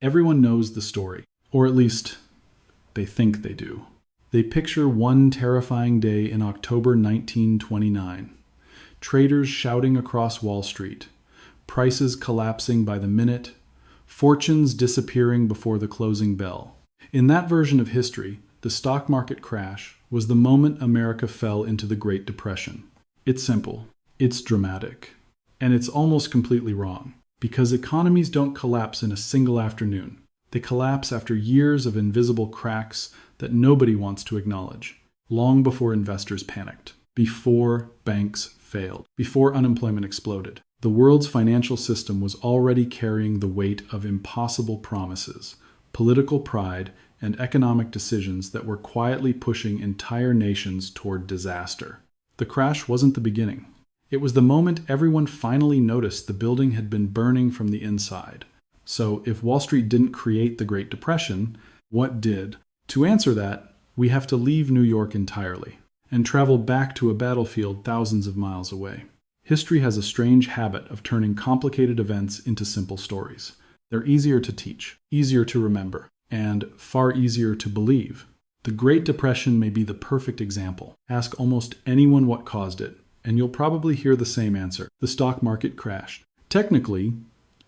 Everyone knows the story, or at least they think they do. They picture one terrifying day in October 1929. Traders shouting across Wall Street, prices collapsing by the minute, fortunes disappearing before the closing bell. In that version of history, the stock market crash was the moment America fell into the Great Depression. It's simple, it's dramatic, and it's almost completely wrong, because economies don't collapse in a single afternoon. They collapse after years of invisible cracks that nobody wants to acknowledge, long before investors panicked, before banks failed, before unemployment exploded. The world's financial system was already carrying the weight of impossible promises, political pride, and economic decisions that were quietly pushing entire nations toward disaster. The crash wasn't the beginning. It was the moment everyone finally noticed the building had been burning from the inside. So if Wall Street didn't create the Great Depression, what did? To answer that, we have to leave New York entirely and travel back to a battlefield thousands of miles away. History has a strange habit of turning complicated events into simple stories. They're easier to teach, easier to remember, and far easier to believe. The Great Depression may be the perfect example. Ask almost anyone what caused it, and you'll probably hear the same answer. The stock market crashed. Technically,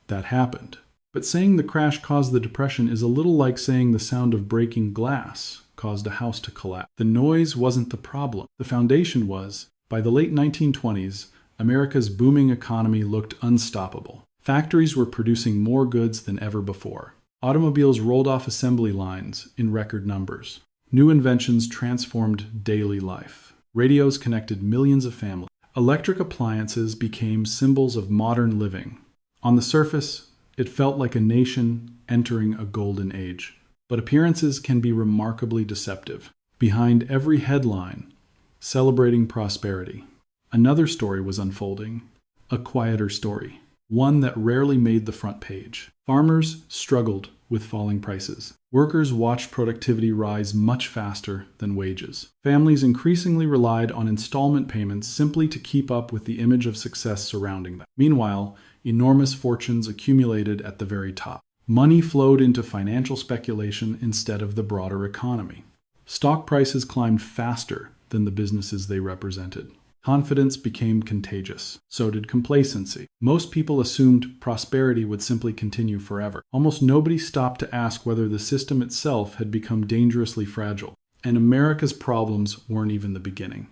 that happened. But saying the crash caused the depression is a little like saying the sound of breaking glass caused a house to collapse. The noise wasn't the problem. The foundation was. By the late 1920s, America's booming economy looked unstoppable. Factories were producing more goods than ever before. Automobiles rolled off assembly lines in record numbers. New inventions transformed daily life. Radios connected millions of families. Electric appliances became symbols of modern living. On the surface, it felt like a nation entering a golden age. But appearances can be remarkably deceptive. Behind every headline celebrating prosperity, another story was unfolding, a quieter story, one that rarely made the front page. Farmers struggled with falling prices. Workers watched productivity rise much faster than wages. Families increasingly relied on installment payments simply to keep up with the image of success surrounding them. Meanwhile, enormous fortunes accumulated at the very top. Money flowed into financial speculation instead of the broader economy. Stock prices climbed faster than the businesses they represented. Confidence became contagious. So did complacency. Most people assumed prosperity would simply continue forever. Almost nobody stopped to ask whether the system itself had become dangerously fragile. And America's problems weren't even the beginning.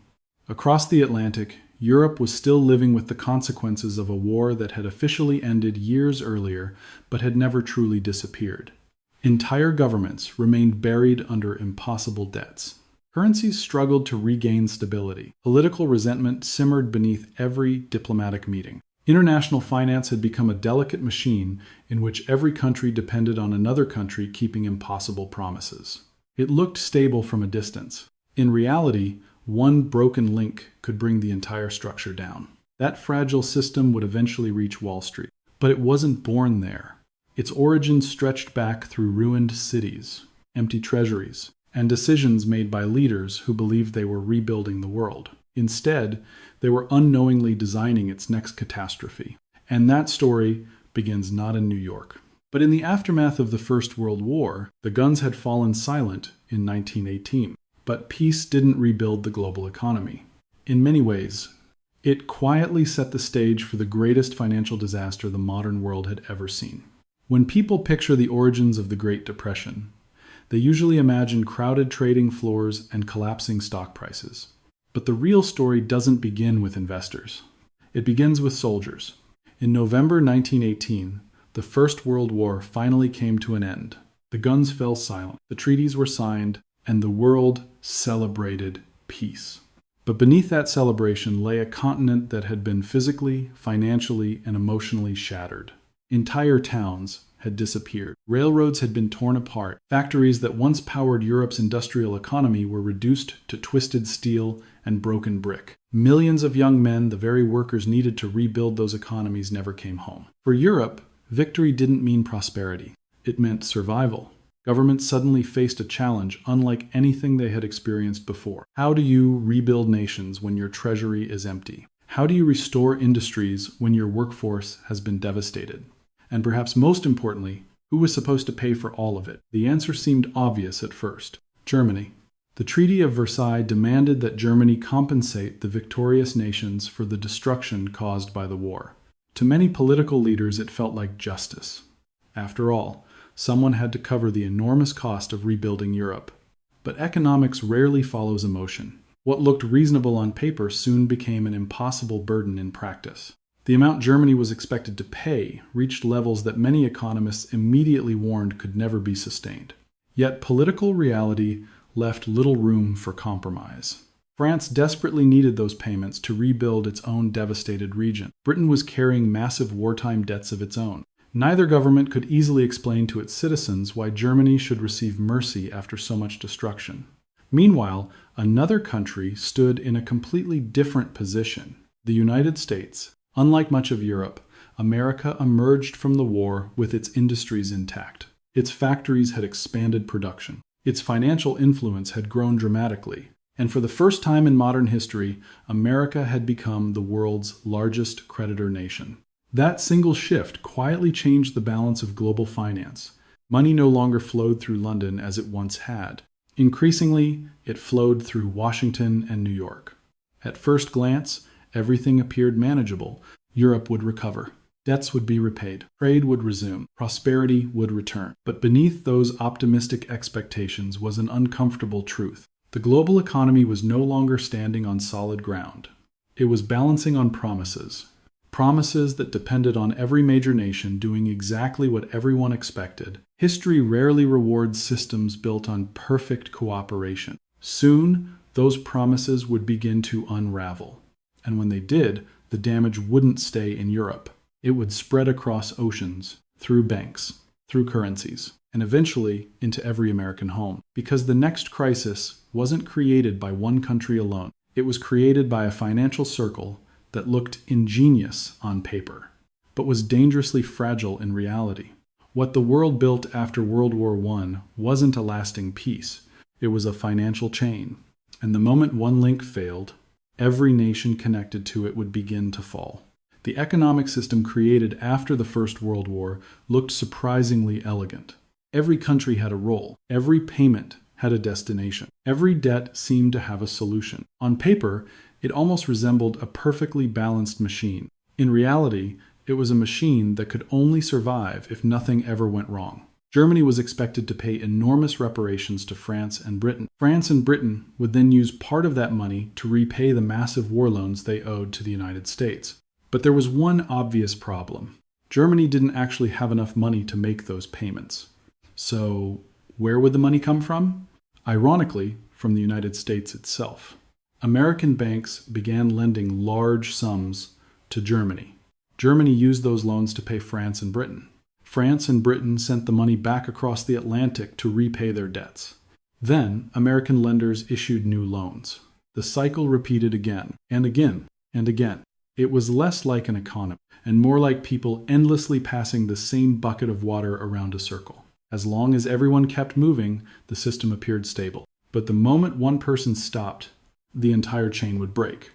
Across the Atlantic, Europe was still living with the consequences of a war that had officially ended years earlier, but had never truly disappeared. Entire governments remained buried under impossible debts. Currencies struggled to regain stability. Political resentment simmered beneath every diplomatic meeting. International finance had become a delicate machine in which every country depended on another country keeping impossible promises. It looked stable from a distance. In reality, one broken link could bring the entire structure down. That fragile system would eventually reach Wall Street. But it wasn't born there. Its origins stretched back through ruined cities, empty treasuries, and decisions made by leaders who believed they were rebuilding the world. Instead, they were unknowingly designing its next catastrophe. And that story begins not in New York. But in the aftermath of the First World War, the guns had fallen silent in 1918. But peace didn't rebuild the global economy. In many ways, it quietly set the stage for the greatest financial disaster the modern world had ever seen. When people picture the origins of the Great Depression, they usually imagine crowded trading floors and collapsing stock prices. But the real story doesn't begin with investors. It begins with soldiers. In November 1918, the First World War finally came to an end. The guns fell silent, the treaties were signed, and the world celebrated peace. But beneath that celebration lay a continent that had been physically, financially, and emotionally shattered. Entire towns had disappeared. Railroads had been torn apart. Factories that once powered Europe's industrial economy were reduced to twisted steel and broken brick. Millions of young men, the very workers needed to rebuild those economies, never came home. For Europe, victory didn't mean prosperity. It meant survival. Governments suddenly faced a challenge unlike anything they had experienced before. How do you rebuild nations when your treasury is empty? How do you restore industries when your workforce has been devastated? And perhaps most importantly, Who was supposed to pay for all of it? The answer seemed obvious at first. Germany. The Treaty of Versailles demanded that Germany compensate the victorious nations for the destruction caused by the war. To many political leaders, it felt like justice. After all, someone had to cover the enormous cost of rebuilding Europe. But economics rarely follows emotion. What looked reasonable on paper soon became an impossible burden in practice. The amount Germany was expected to pay reached levels that many economists immediately warned could never be sustained. Yet political reality left little room for compromise. France desperately needed those payments to rebuild its own devastated region. Britain was carrying massive wartime debts of its own. Neither government could easily explain to its citizens why Germany should receive mercy after so much destruction. Meanwhile, another country stood in a completely different position. The United States. Unlike much of Europe, America emerged from the war with its industries intact. Its factories had expanded production. Its financial influence had grown dramatically. And for the first time in modern history, America had become the world's largest creditor nation. That single shift quietly changed the balance of global finance. Money no longer flowed through London as it once had. Increasingly, it flowed through Washington and New York. At first glance, everything appeared manageable. Europe would recover. Debts would be repaid. Trade would resume. Prosperity would return. But beneath those optimistic expectations was an uncomfortable truth. The global economy was no longer standing on solid ground. It was balancing on promises. Promises that depended on every major nation doing exactly what everyone expected. History rarely rewards systems built on perfect cooperation. Soon, those promises would begin to unravel. And when they did, the damage wouldn't stay in Europe. It would spread across oceans, through banks, through currencies, and eventually into every American home. Because the next crisis wasn't created by one country alone. It was created by a financial circle that looked ingenious on paper, but was dangerously fragile in reality. What the world built after World War I wasn't a lasting peace. It was a financial chain. And the moment one link failed, every nation connected to it would begin to fall. The economic system created after the First World War looked surprisingly elegant. Every country had a role. Every payment had a destination. Every debt seemed to have a solution. On paper, it almost resembled a perfectly balanced machine. In reality, it was a machine that could only survive if nothing ever went wrong. Germany was expected to pay enormous reparations to France and Britain. France and Britain would then use part of that money to repay the massive war loans they owed to the United States. But there was one obvious problem. Germany didn't actually have enough money to make those payments. So, where would the money come from? Ironically, from the United States itself. American banks began lending large sums to Germany. Germany used those loans to pay France and Britain. France and Britain sent the money back across the Atlantic to repay their debts. Then, American lenders issued new loans. The cycle repeated again, and again, and again. It was less like an economy, and more like people endlessly passing the same bucket of water around a circle. As long as everyone kept moving, the system appeared stable. But the moment one person stopped, the entire chain would break.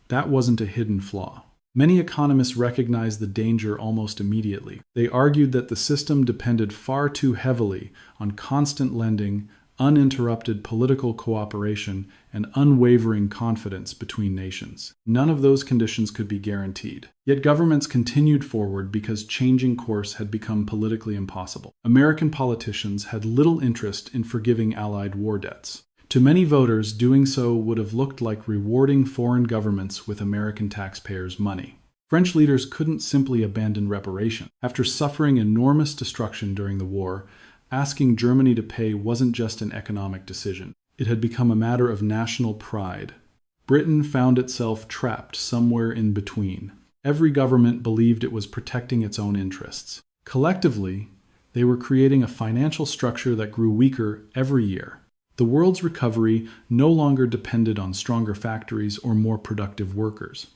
That wasn't a hidden flaw. Many economists recognized the danger almost immediately. They argued that the system depended far too heavily on constant lending, uninterrupted political cooperation, and unwavering confidence between nations. None of those conditions could be guaranteed. Yet governments continued forward because changing course had become politically impossible. American politicians had little interest in forgiving Allied war debts. To many voters, doing so would have looked like rewarding foreign governments with American taxpayers' money. French leaders couldn't simply abandon reparation. After suffering enormous destruction during the war, asking Germany to pay wasn't just an economic decision. It had become a matter of national pride. Britain found itself trapped somewhere in between. Every government believed it was protecting its own interests. Collectively, they were creating a financial structure that grew weaker every year. The world's recovery no longer depended on stronger factories or more productive workers.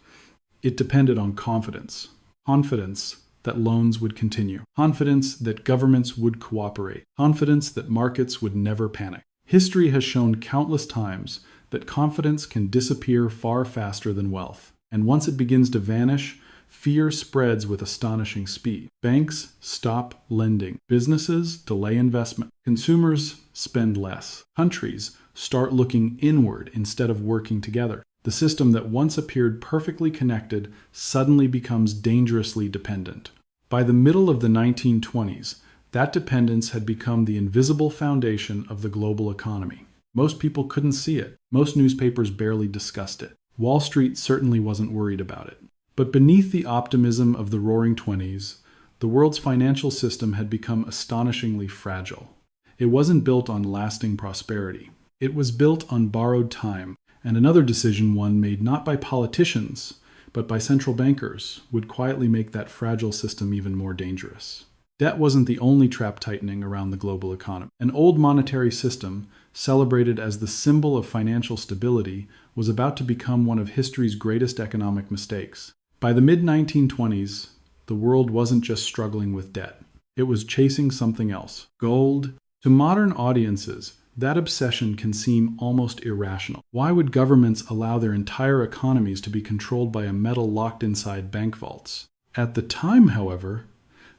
It depended on confidence. Confidence that loans would continue. Confidence that governments would cooperate. Confidence that markets would never panic. History has shown countless times that confidence can disappear far faster than wealth. And once it begins to vanish, Fear spreads with astonishing speed. Banks stop lending. Businesses delay investment. Consumers spend less. Countries start looking inward instead of working together. The system that once appeared perfectly connected suddenly becomes dangerously dependent. By the middle of the 1920s, that dependence had become the invisible foundation of the global economy. Most people couldn't see it. Most newspapers barely discussed it. Wall Street certainly wasn't worried about it. But beneath the optimism of the Roaring Twenties, the world's financial system had become astonishingly fragile. It wasn't built on lasting prosperity. It was built on borrowed time, and another decision one made not by politicians, but by central bankers would quietly make that fragile system even more dangerous. Debt wasn't the only trap tightening around the global economy. An old monetary system, celebrated as the symbol of financial stability, was about to become one of history's greatest economic mistakes. By the mid-1920s, the world wasn't just struggling with debt. It was chasing something else. Gold. To modern audiences, that obsession can seem almost irrational. Why would governments allow their entire economies to be controlled by a metal locked inside bank vaults? At the time, however,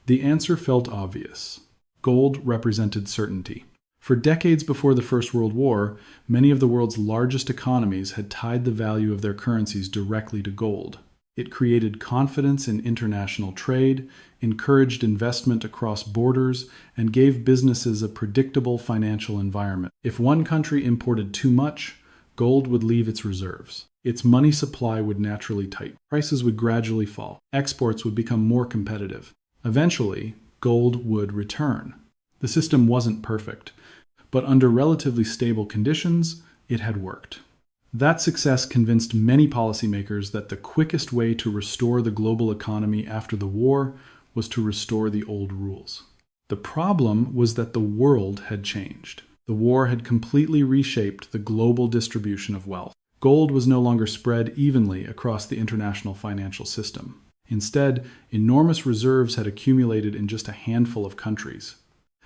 the answer felt obvious. Gold represented certainty. For decades before the First World War, many of the world's largest economies had tied the value of their currencies directly to gold. It created confidence in international trade, encouraged investment across borders, and gave businesses a predictable financial environment. If one country imported too much, gold would leave its reserves. Its money supply would naturally tighten. Prices would gradually fall. Exports would become more competitive. Eventually, gold would return. The system wasn't perfect, but under relatively stable conditions, it had worked. That success convinced many policymakers that the quickest way to restore the global economy after the war was to restore the old rules. The problem was that the world had changed. The war had completely reshaped the global distribution of wealth. Gold was no longer spread evenly across the international financial system. Instead, enormous reserves had accumulated in just a handful of countries.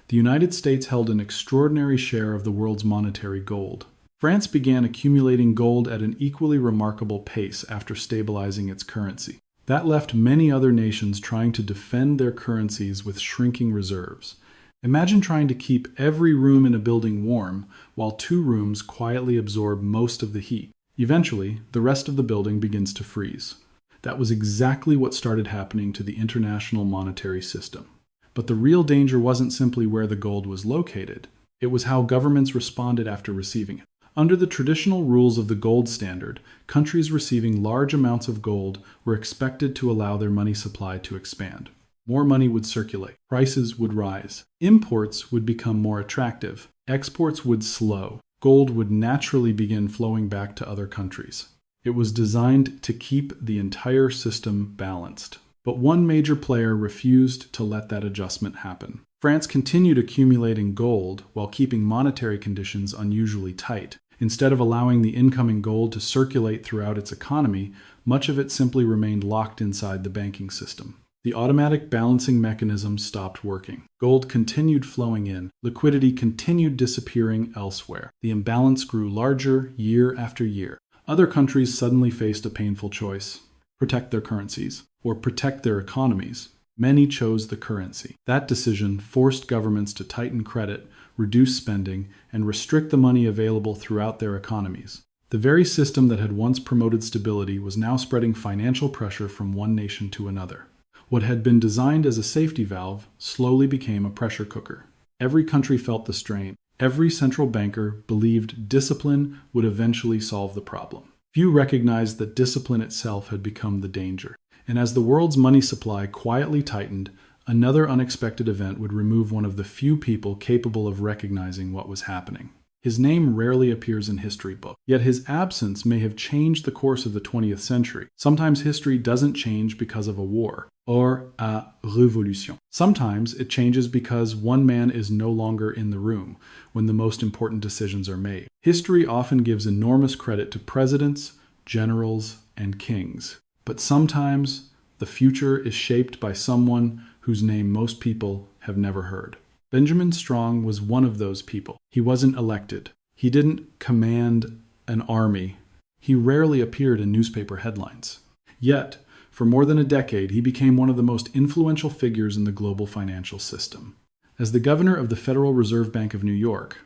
The United States held an extraordinary share of the world's monetary gold. France began accumulating gold at an equally remarkable pace after stabilizing its currency. That left many other nations trying to defend their currencies with shrinking reserves. Imagine trying to keep every room in a building warm while 2 rooms quietly absorb most of the heat. Eventually, the rest of the building begins to freeze. That was exactly what started happening to the international monetary system. But the real danger wasn't simply where the gold was located. It was how governments responded after receiving it. Under the traditional rules of the gold standard, countries receiving large amounts of gold were expected to allow their money supply to expand. More money would circulate. Prices would rise. Imports would become more attractive. Exports would slow. Gold would naturally begin flowing back to other countries. It was designed to keep the entire system balanced. But one major player refused to let that adjustment happen. France continued accumulating gold while keeping monetary conditions unusually tight. Instead of allowing the incoming gold to circulate throughout its economy, much of it simply remained locked inside the banking system. The automatic balancing mechanism stopped working. Gold continued flowing in. Liquidity continued disappearing elsewhere. The imbalance grew larger year after year. Other countries suddenly faced a painful choice: protect their currencies or protect their economies. Many chose the currency. That decision forced governments to tighten credit, reduce spending, and restrict the money available throughout their economies. The very system that had once promoted stability was now spreading financial pressure from one nation to another. What had been designed as a safety valve slowly became a pressure cooker. Every country felt the strain. Every central banker believed discipline would eventually solve the problem. Few recognized that discipline itself had become the danger. And as the world's money supply quietly tightened, another unexpected event would remove one of the few people capable of recognizing what was happening. His name rarely appears in history books, yet his absence may have changed the course of the 20th century. Sometimes history doesn't change because of a war, or a révolution. Sometimes it changes because one man is no longer in the room when the most important decisions are made. History often gives enormous credit to presidents, generals, and kings. But sometimes the future is shaped by someone whose name most people have never heard. Benjamin Strong was one of those people. He wasn't elected. He didn't command an army. He rarely appeared in newspaper headlines. Yet, For more than a decade, he became one of the most influential figures in the global financial system. As the governor of the Federal Reserve Bank of New York,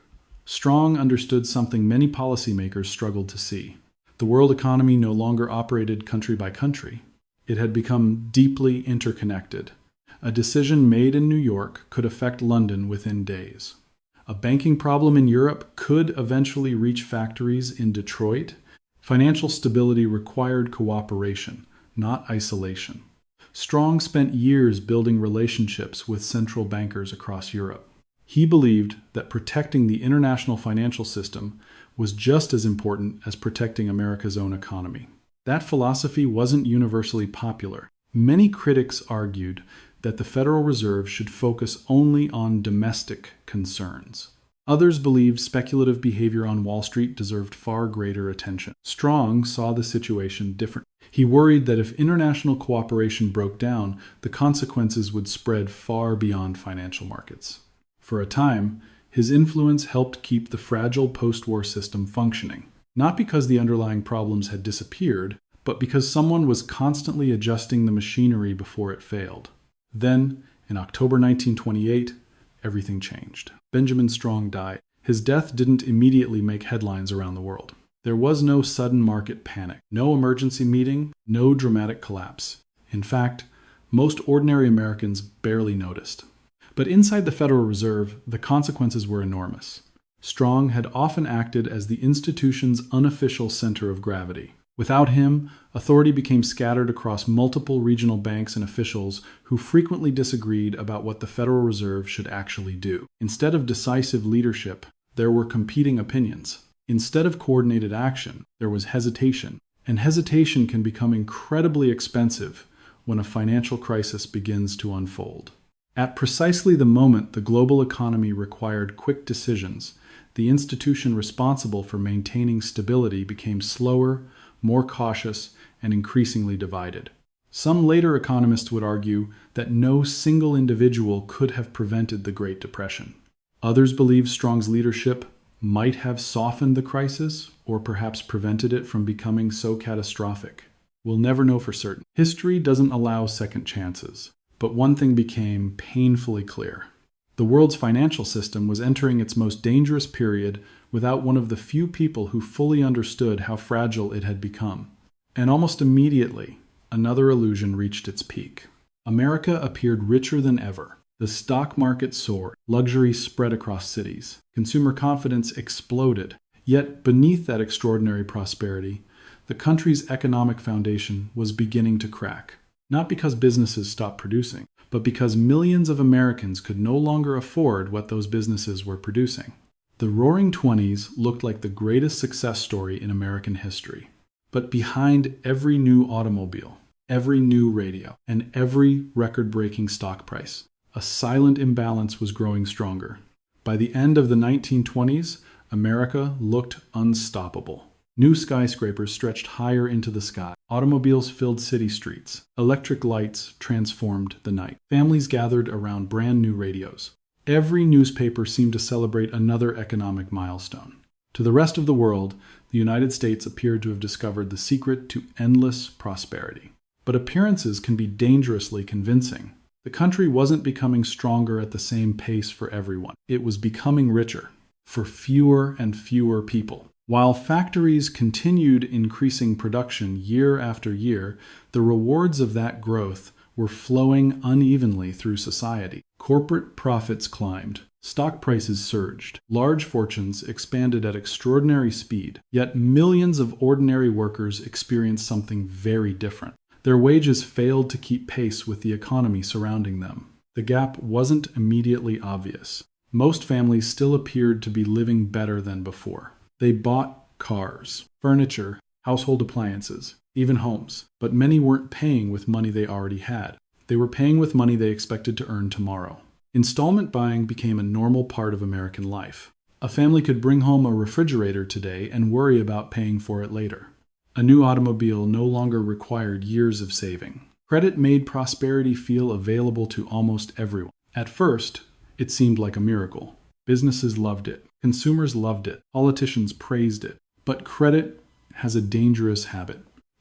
Strong understood something many policymakers struggled to see. The world economy no longer operated country by country. It had become deeply interconnected. A decision made in New York could affect London within days. A banking problem in Europe could eventually reach factories in Detroit. Financial stability required cooperation, not isolation. Strong spent years building relationships with central bankers across Europe. He believed that protecting the international financial system was just as important as protecting America's own economy. That philosophy wasn't universally popular. Many critics argued that the Federal Reserve should focus only on domestic concerns. Others believed speculative behavior on Wall Street deserved far greater attention. Strong saw the situation differently. He worried that if international cooperation broke down, the consequences would spread far beyond financial markets. For a time, his influence helped keep the fragile post-war system functioning, not because the underlying problems had disappeared, but because someone was constantly adjusting the machinery before it failed. Then, in October 1928, everything changed. Benjamin Strong died. His death didn't immediately make headlines around the world. There was no sudden market panic, no emergency meeting, no dramatic collapse. In fact, most ordinary Americans barely noticed. But inside the Federal Reserve, the consequences were enormous. Strong had often acted as the institution's unofficial center of gravity. Without him, authority became scattered across multiple regional banks and officials who frequently disagreed about what the Federal Reserve should actually do. Instead of decisive leadership, there were competing opinions. Instead of coordinated action, there was hesitation. And hesitation can become incredibly expensive when a financial crisis begins to unfold. At precisely the moment the global economy required quick decisions, the institution responsible for maintaining stability became slower, more cautious, and increasingly divided. Some later economists would argue that no single individual could have prevented the Great Depression. Others believe Strong's leadership might have softened the crisis, or perhaps prevented it from becoming so catastrophic. We'll never know for certain. History doesn't allow second chances. But one thing became painfully clear. The world's financial system was entering its most dangerous period without one of the few people who fully understood how fragile it had become. And almost immediately, another illusion reached its peak. America appeared richer than ever. The stock market soared. Luxury spread across cities. Consumer confidence exploded. Yet beneath that extraordinary prosperity, the country's economic foundation was beginning to crack. Not because businesses stopped producing, but because millions of Americans could no longer afford what those businesses were producing. The Roaring '20s looked like the greatest success story in American history. But behind every new automobile, every new radio, and every record-breaking stock price, a silent imbalance was growing stronger. By the end of the 1920s, America looked unstoppable. New skyscrapers stretched higher into the sky. Automobiles filled city streets. Electric lights transformed the night. Families gathered around brand new radios. Every newspaper seemed to celebrate another economic milestone. To the rest of the world, the United States appeared to have discovered the secret to endless prosperity. But appearances can be dangerously convincing. The country wasn't becoming stronger at the same pace for everyone. It was becoming richer, for fewer and fewer people. While factories continued increasing production year after year, the rewards of that growth were flowing unevenly through society. Corporate profits climbed. Stock prices surged. Large fortunes expanded at extraordinary speed. Yet millions of ordinary workers experienced something very different. Their wages failed to keep pace with the economy surrounding them. The gap wasn't immediately obvious. Most families still appeared to be living better than before. They bought cars, furniture, household appliances, even homes. But many weren't paying with money they already had. They were paying with money they expected to earn tomorrow. Installment buying became a normal part of American life. A family could bring home a refrigerator today and worry about paying for it later. A new automobile no longer required years of saving. Credit made prosperity feel available to almost everyone. At first, it seemed like a miracle. Businesses loved it. Consumers loved it. Politicians praised it. But credit has a dangerous habit.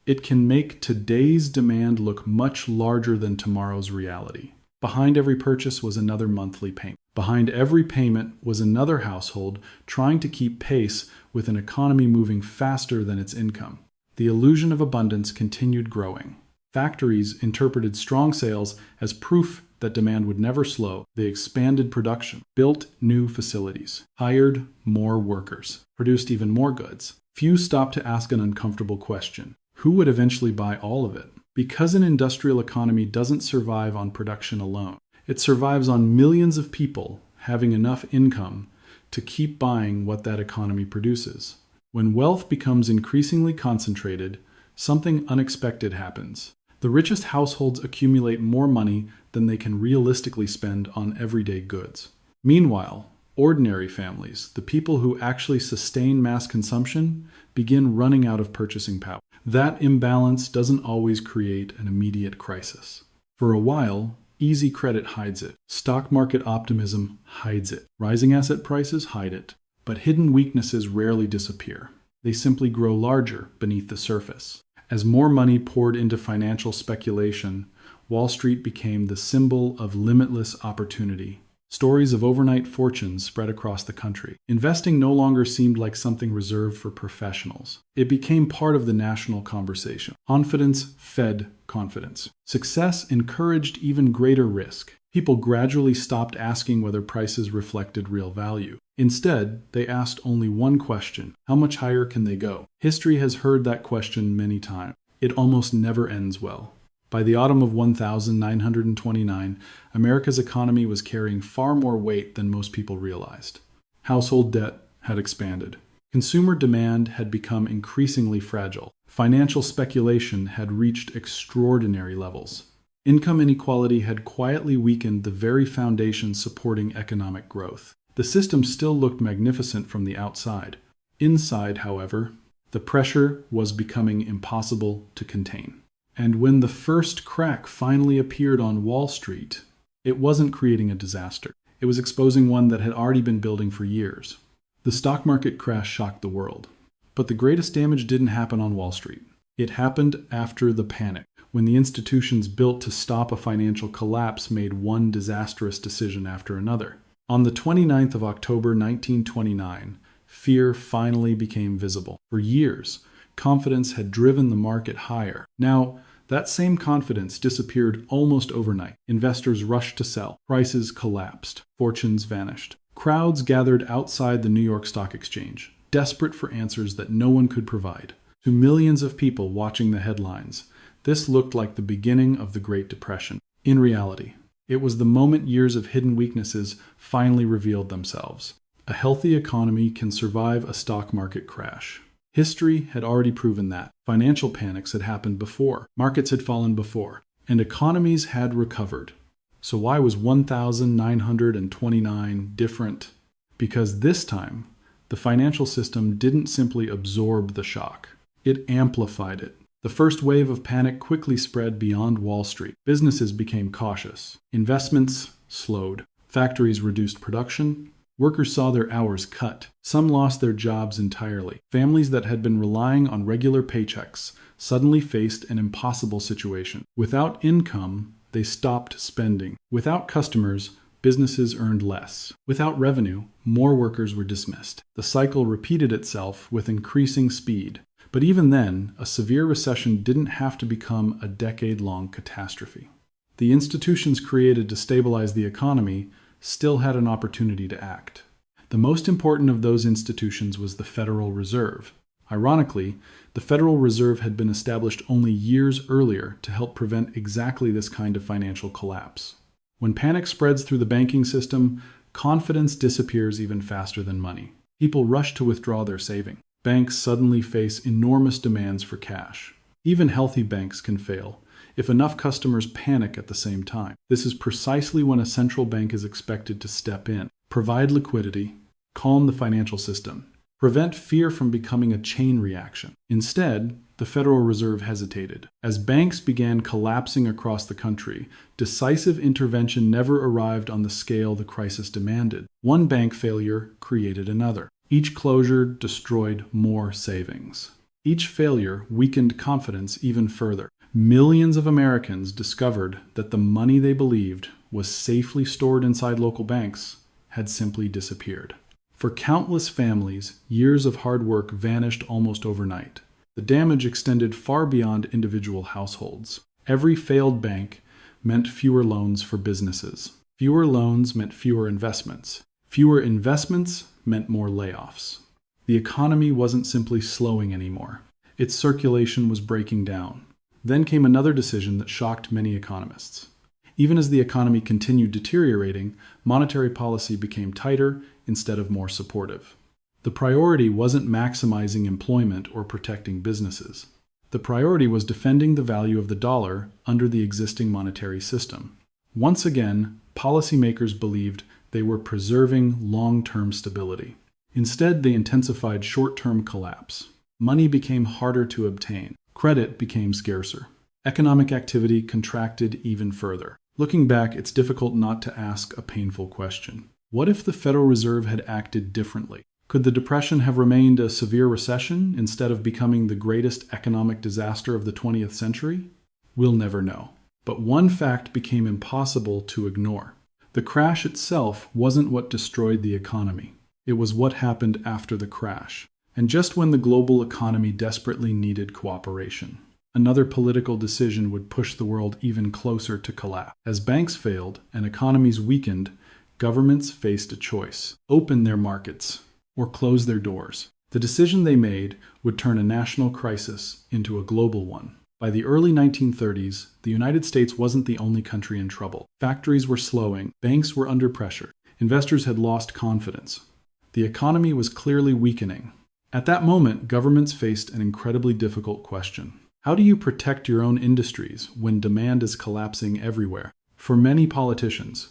It can make today's demand look much larger than tomorrow's reality. Behind every purchase was another monthly payment. Behind every payment was another household trying to keep pace with an economy moving faster than its income. The illusion of abundance continued growing. Factories interpreted strong sales as proof that demand would never slow. They expanded production, built new facilities, hired more workers, produced even more goods. Few stopped to ask an uncomfortable question: who would eventually buy all of it? Because an industrial economy doesn't survive on production alone. It survives on millions of people having enough income to keep buying what that economy produces. When wealth becomes increasingly concentrated, something unexpected happens. The richest households accumulate more money than they can realistically spend on everyday goods. Meanwhile, ordinary families, the people who actually sustain mass consumption, begin running out of purchasing power. That imbalance doesn't always create an immediate crisis. For a while, easy credit hides it. Stock market optimism hides it. Rising asset prices hide it. But hidden weaknesses rarely disappear. They simply grow larger beneath the surface. As more money poured into financial speculation, Wall Street became the symbol of limitless opportunity. Stories of overnight fortunes spread across the country. Investing no longer seemed like something reserved for professionals. It became part of the national conversation. Confidence fed confidence. Success encouraged even greater risk. People gradually stopped asking whether prices reflected real value. Instead, they asked only one question: how much higher can they go? History has heard that question many times. It almost never ends well. By the autumn of 1929, America's economy was carrying far more weight than most people realized. Household debt had expanded. Consumer demand had become increasingly fragile. Financial speculation had reached extraordinary levels. Income inequality had quietly weakened the very foundation supporting economic growth. The system still looked magnificent from the outside. Inside, however, the pressure was becoming impossible to contain. And when the first crack finally appeared on Wall Street, it wasn't creating a disaster. It was exposing one that had already been building for years. The stock market crash shocked the world. But the greatest damage didn't happen on Wall Street. It happened after the panic, when the institutions built to stop a financial collapse made one disastrous decision after another. On the 29th of October 1929, fear finally became visible. For years, confidence had driven the market higher. Now, that same confidence disappeared almost overnight. Investors rushed to sell. Prices collapsed. Fortunes vanished. Crowds gathered outside the New York Stock Exchange, desperate for answers that no one could provide. To millions of people watching the headlines, this looked like the beginning of the Great Depression. In reality, it was the moment years of hidden weaknesses finally revealed themselves. A healthy economy can survive a stock market crash. History had already proven that. Financial panics had happened before. Markets had fallen before. And economies had recovered. So why was 1929 different? Because this time, the financial system didn't simply absorb the shock. It amplified it. The first wave of panic quickly spread beyond Wall Street. Businesses became cautious. Investments slowed. Factories reduced production. Workers saw their hours cut. Some lost their jobs entirely. Families that had been relying on regular paychecks suddenly faced an impossible situation. Without income, they stopped spending. Without customers, businesses earned less. Without revenue, more workers were dismissed. The cycle repeated itself with increasing speed. But even then, a severe recession didn't have to become a decade-long catastrophe. The institutions created to stabilize the economy still had an opportunity to act. The most important of those institutions was the Federal Reserve. Ironically, the Federal Reserve had been established only years earlier to help prevent exactly this kind of financial collapse. When panic spreads through the banking system, confidence disappears even faster than money. People rush to withdraw their savings. Banks suddenly face enormous demands for cash. Even healthy banks can fail if enough customers panic at the same time. This is precisely when a central bank is expected to step in, provide liquidity, calm the financial system, prevent fear from becoming a chain reaction. Instead, the Federal Reserve hesitated. As banks began collapsing across the country, decisive intervention never arrived on the scale the crisis demanded. One bank failure created another. Each closure destroyed more savings. Each failure weakened confidence even further. Millions of Americans discovered that the money they believed was safely stored inside local banks had simply disappeared. For countless families, years of hard work vanished almost overnight. The damage extended far beyond individual households. Every failed bank meant fewer loans for businesses. Fewer loans meant fewer investments. Fewer investments meant more layoffs. The economy wasn't simply slowing anymore. Its circulation was breaking down. Then came another decision that shocked many economists. Even as the economy continued deteriorating, monetary policy became tighter instead of more supportive. The priority wasn't maximizing employment or protecting businesses. The priority was defending the value of the dollar under the existing monetary system. Once again, policymakers believed they were preserving long-term stability. Instead, they intensified short-term collapse. Money became harder to obtain. Credit became scarcer. Economic activity contracted even further. Looking back, it's difficult not to ask a painful question. What if the Federal Reserve had acted differently? Could the Depression have remained a severe recession instead of becoming the greatest economic disaster of the 20th century? We'll never know. But one fact became impossible to ignore. The crash itself wasn't what destroyed the economy. It was what happened after the crash. And just when the global economy desperately needed cooperation, another political decision would push the world even closer to collapse. As banks failed and economies weakened, governments faced a choice: open their markets or close their doors. The decision they made would turn a national crisis into a global one. By the early 1930s, the United States wasn't the only country in trouble. Factories were slowing, banks were under pressure, investors had lost confidence. The economy was clearly weakening. At that moment, governments faced an incredibly difficult question. How do you protect your own industries when demand is collapsing everywhere? For many politicians,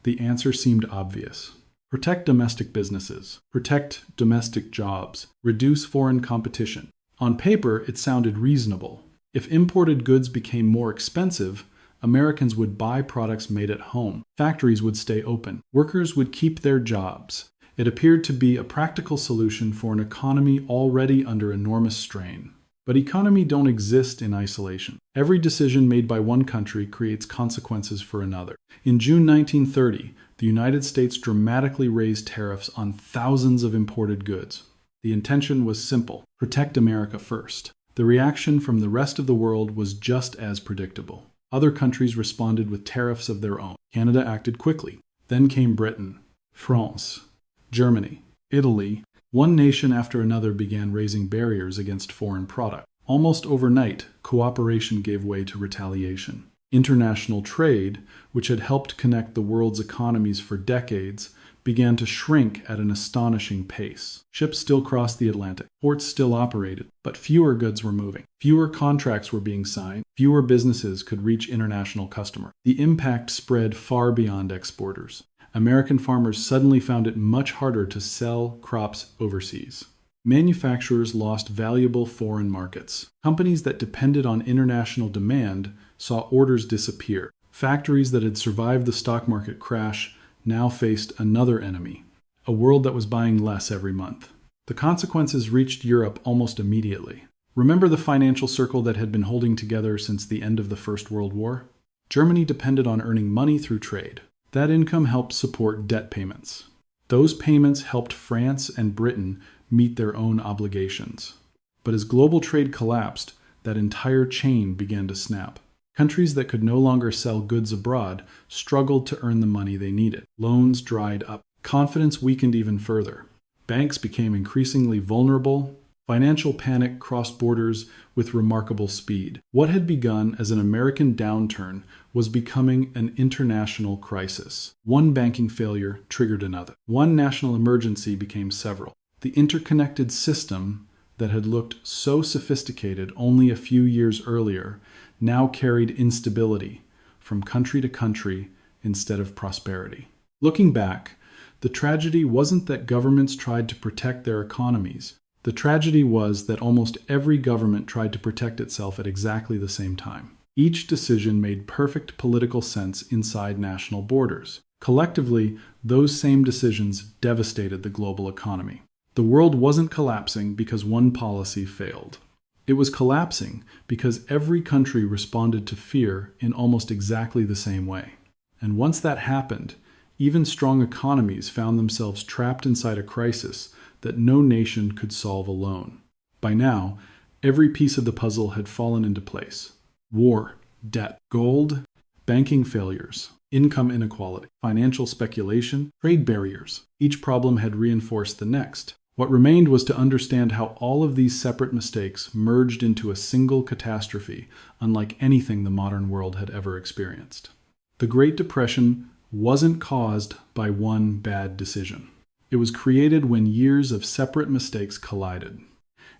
the answer seemed obvious. Protect domestic businesses, protect domestic jobs, reduce foreign competition. On paper, it sounded reasonable. If imported goods became more expensive, Americans would buy products made at home. Factories would stay open. Workers would keep their jobs. It appeared to be a practical solution for an economy already under enormous strain. But economies don't exist in isolation. Every decision made by one country creates consequences for another. In June 1930, the United States dramatically raised tariffs on thousands of imported goods. The intention was simple: protect America first. The reaction from the rest of the world was just as predictable. Other countries responded with tariffs of their own. Canada acted quickly. Then came Britain, France, Germany, Italy. One nation after another began raising barriers against foreign products. Almost overnight, cooperation gave way to retaliation. International trade, which had helped connect the world's economies for decades, began to shrink at an astonishing pace. Ships still crossed the Atlantic, ports still operated, but fewer goods were moving. Fewer contracts were being signed, fewer businesses could reach international customers. The impact spread far beyond exporters. American farmers suddenly found it much harder to sell crops overseas. Manufacturers lost valuable foreign markets. Companies that depended on international demand saw orders disappear. Factories that had survived the stock market crash now faced another enemy, a world that was buying less every month. The consequences reached Europe almost immediately. Remember the financial circle that had been holding together since the end of the First World War? Germany depended on earning money through trade. That income helped support debt payments. Those payments helped France and Britain meet their own obligations. But as global trade collapsed, that entire chain began to snap. Countries that could no longer sell goods abroad struggled to earn the money they needed. Loans dried up. Confidence weakened even further. Banks became increasingly vulnerable. Financial panic crossed borders with remarkable speed. What had begun as an American downturn was becoming an international crisis. One banking failure triggered another. One national emergency became several. The interconnected system that had looked so sophisticated only a few years earlier now carried instability from country to country instead of prosperity. Looking back, the tragedy wasn't that governments tried to protect their economies. The tragedy was that almost every government tried to protect itself at exactly the same time. Each decision made perfect political sense inside national borders. Collectively, those same decisions devastated the global economy. The world wasn't collapsing because one policy failed. It was collapsing because every country responded to fear in almost exactly the same way. And once that happened, even strong economies found themselves trapped inside a crisis that no nation could solve alone. By now, every piece of the puzzle had fallen into place. War, debt, gold, banking failures, income inequality, financial speculation, trade barriers. Each problem had reinforced the next. What remained was to understand how all of these separate mistakes merged into a single catastrophe, unlike anything the modern world had ever experienced. The Great Depression wasn't caused by one bad decision. It was created when years of separate mistakes collided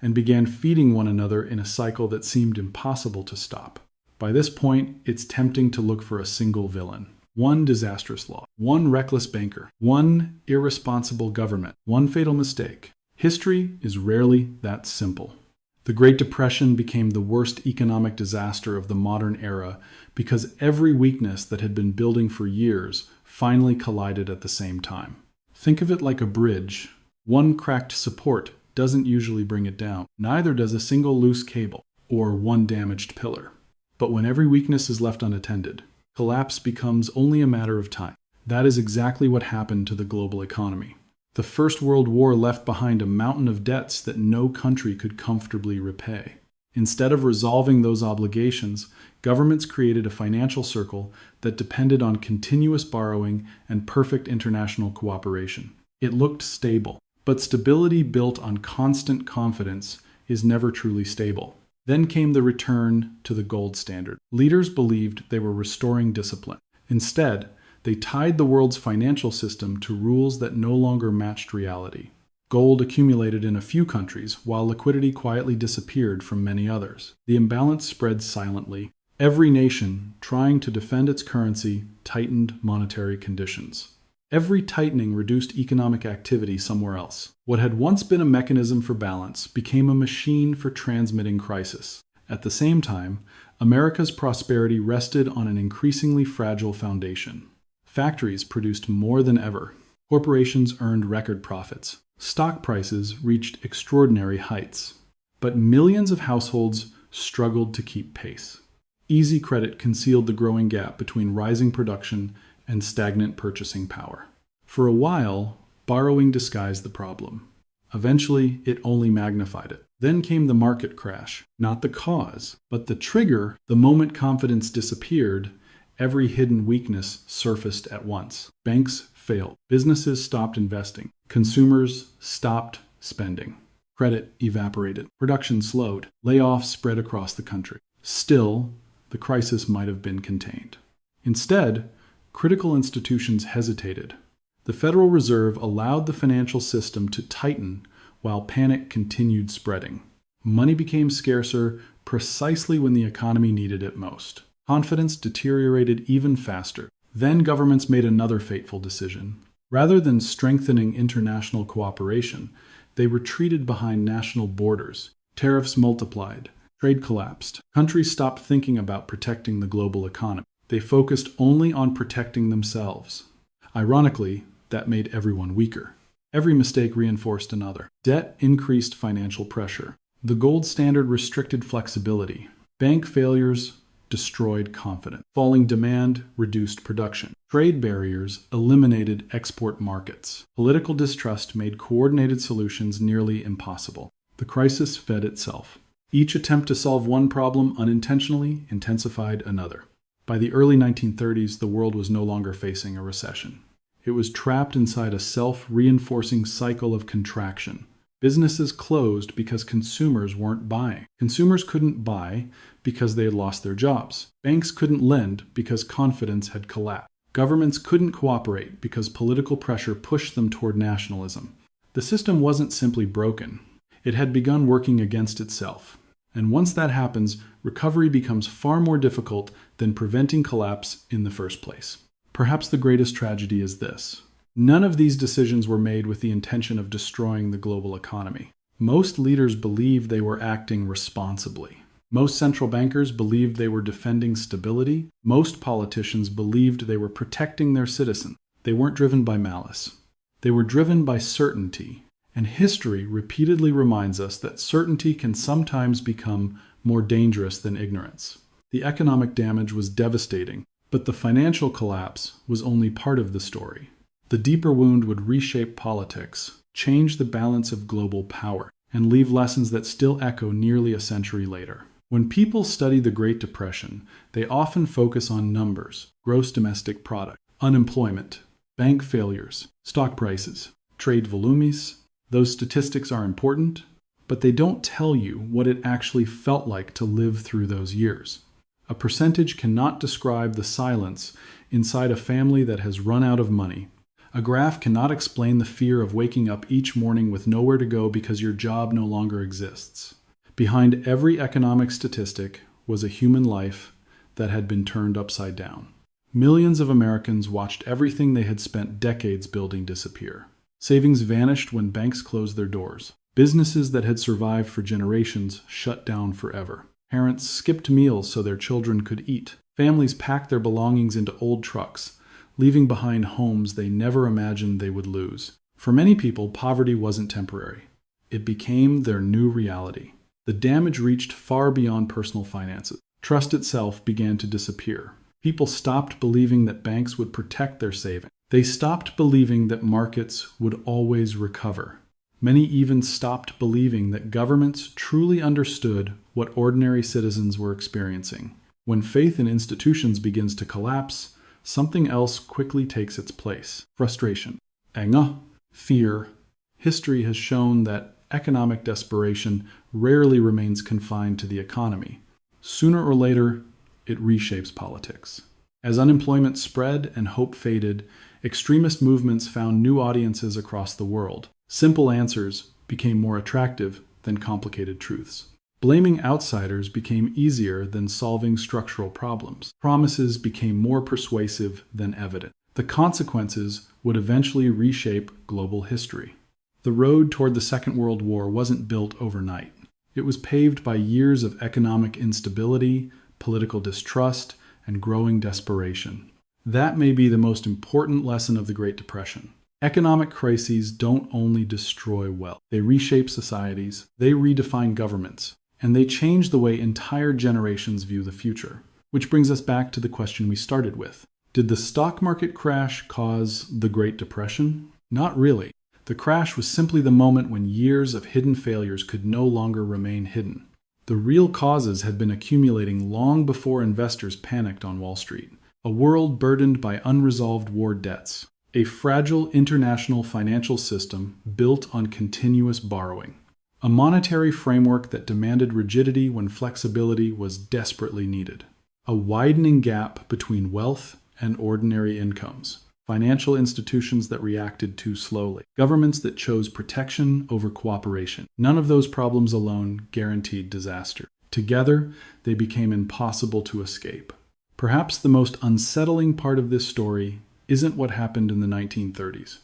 and began feeding one another in a cycle that seemed impossible to stop. By this point, it's tempting to look for a single villain. One disastrous law, one reckless banker, one irresponsible government, one fatal mistake. History is rarely that simple. The Great Depression became the worst economic disaster of the modern era because every weakness that had been building for years finally collided at the same time. Think of it like a bridge. One cracked support doesn't usually bring it down. Neither does a single loose cable or one damaged pillar. But when every weakness is left unattended, collapse becomes only a matter of time. That is exactly what happened to the global economy. The First World War left behind a mountain of debts that no country could comfortably repay. Instead of resolving those obligations, governments created a financial circle that depended on continuous borrowing and perfect international cooperation. It looked stable, but stability built on constant confidence is never truly stable. Then came the return to the gold standard. Leaders believed they were restoring discipline. Instead, they tied the world's financial system to rules that no longer matched reality. Gold accumulated in a few countries, while liquidity quietly disappeared from many others. The imbalance spread silently. Every nation, trying to defend its currency, tightened monetary conditions. Every tightening reduced economic activity somewhere else. What had once been a mechanism for balance became a machine for transmitting crisis. At the same time, America's prosperity rested on an increasingly fragile foundation. Factories produced more than ever. Corporations earned record profits. Stock prices reached extraordinary heights. But millions of households struggled to keep pace. Easy credit concealed the growing gap between rising production and stagnant purchasing power. For a while, borrowing disguised the problem. Eventually, it only magnified it. Then came the market crash. Not the cause, but the trigger. The moment confidence disappeared, every hidden weakness surfaced at once. Banks failed. Businesses stopped investing. Consumers stopped spending. Credit evaporated. Production slowed. Layoffs spread across the country. Still, the crisis might have been contained. Instead, critical institutions hesitated. The Federal Reserve allowed the financial system to tighten while panic continued spreading. Money became scarcer precisely when the economy needed it most. Confidence deteriorated even faster. Then governments made another fateful decision. Rather than strengthening international cooperation, they retreated behind national borders. Tariffs multiplied. Trade collapsed. Countries stopped thinking about protecting the global economy. They focused only on protecting themselves. Ironically, that made everyone weaker. Every mistake reinforced another. Debt increased financial pressure. The gold standard restricted flexibility. Bank failures destroyed confidence. Falling demand reduced production. Trade barriers eliminated export markets. Political distrust made coordinated solutions nearly impossible. The crisis fed itself. Each attempt to solve one problem unintentionally intensified another. By the early 1930s, the world was no longer facing a recession. It was trapped inside a self-reinforcing cycle of contraction. Businesses closed because consumers weren't buying. Consumers couldn't buy because they had lost their jobs. Banks couldn't lend because confidence had collapsed. Governments couldn't cooperate because political pressure pushed them toward nationalism. The system wasn't simply broken. It had begun working against itself. And once that happens, recovery becomes far more difficult than preventing collapse in the first place. Perhaps the greatest tragedy is this. None of these decisions were made with the intention of destroying the global economy. Most leaders believed they were acting responsibly. Most central bankers believed they were defending stability. Most politicians believed they were protecting their citizens. They weren't driven by malice. They were driven by certainty. And history repeatedly reminds us that certainty can sometimes become more dangerous than ignorance. The economic damage was devastating, but the financial collapse was only part of the story. The deeper wound would reshape politics, change the balance of global power, and leave lessons that still echo nearly a century later. When people study the Great Depression, they often focus on numbers, gross domestic product, unemployment, bank failures, stock prices, trade volumes. Those statistics are important, but they don't tell you what it actually felt like to live through those years. A percentage cannot describe the silence inside a family that has run out of money. A graph cannot explain the fear of waking up each morning with nowhere to go because your job no longer exists. Behind every economic statistic was a human life that had been turned upside down. Millions of Americans watched everything they had spent decades building disappear. Savings vanished when banks closed their doors. Businesses that had survived for generations shut down forever. Parents skipped meals so their children could eat. Families packed their belongings into old trucks, leaving behind homes they never imagined they would lose. For many people, poverty wasn't temporary. It became their new reality. The damage reached far beyond personal finances. Trust itself began to disappear. People stopped believing that banks would protect their savings. They stopped believing that markets would always recover. Many even stopped believing that governments truly understood what ordinary citizens were experiencing. When faith in institutions begins to collapse, something else quickly takes its place. Frustration, anger, fear. History has shown that economic desperation rarely remains confined to the economy. Sooner or later, it reshapes politics. As unemployment spread and hope faded, extremist movements found new audiences across the world. Simple answers became more attractive than complicated truths. Blaming outsiders became easier than solving structural problems. Promises became more persuasive than evident. The consequences would eventually reshape global history. The road toward the Second World War wasn't built overnight. It was paved by years of economic instability, political distrust, and growing desperation. That may be the most important lesson of the Great Depression. Economic crises don't only destroy wealth. They reshape societies, they redefine governments, and they change the way entire generations view the future. Which brings us back to the question we started with. Did the stock market crash cause the Great Depression? Not really. The crash was simply the moment when years of hidden failures could no longer remain hidden. The real causes had been accumulating long before investors panicked on Wall Street. A world burdened by unresolved war debts. A fragile international financial system built on continuous borrowing. A monetary framework that demanded rigidity when flexibility was desperately needed. A widening gap between wealth and ordinary incomes. Financial institutions that reacted too slowly. Governments that chose protection over cooperation. None of those problems alone guaranteed disaster. Together, they became impossible to escape. Perhaps the most unsettling part of this story isn't what happened in the 1930s.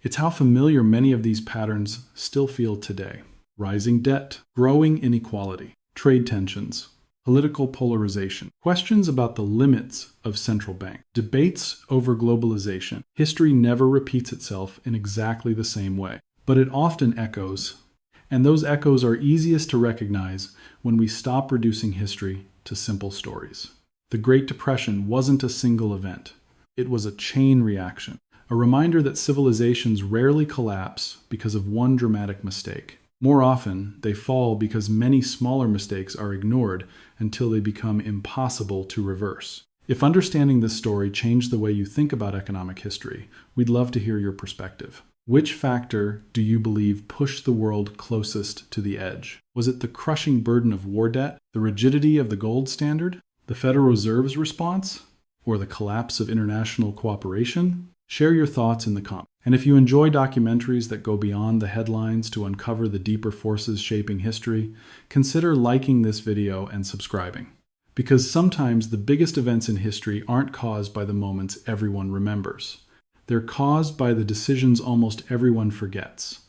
It's how familiar many of these patterns still feel today. Rising debt, growing inequality, trade tensions, political polarization, questions about the limits of central banks, debates over globalization. History never repeats itself in exactly the same way, but it often echoes, and those echoes are easiest to recognize when we stop reducing history to simple stories. The Great Depression wasn't a single event. It was a chain reaction, a reminder that civilizations rarely collapse because of one dramatic mistake. More often, they fall because many smaller mistakes are ignored until they become impossible to reverse. If understanding this story changed the way you think about economic history, we'd love to hear your perspective. Which factor do you believe pushed the world closest to the edge? Was it the crushing burden of war debt, the rigidity of the gold standard, the Federal Reserve's response, or the collapse of international cooperation? Share your thoughts in the comments. And if you enjoy documentaries that go beyond the headlines to uncover the deeper forces shaping history, consider liking this video and subscribing. Because sometimes the biggest events in history aren't caused by the moments everyone remembers. They're caused by the decisions almost everyone forgets.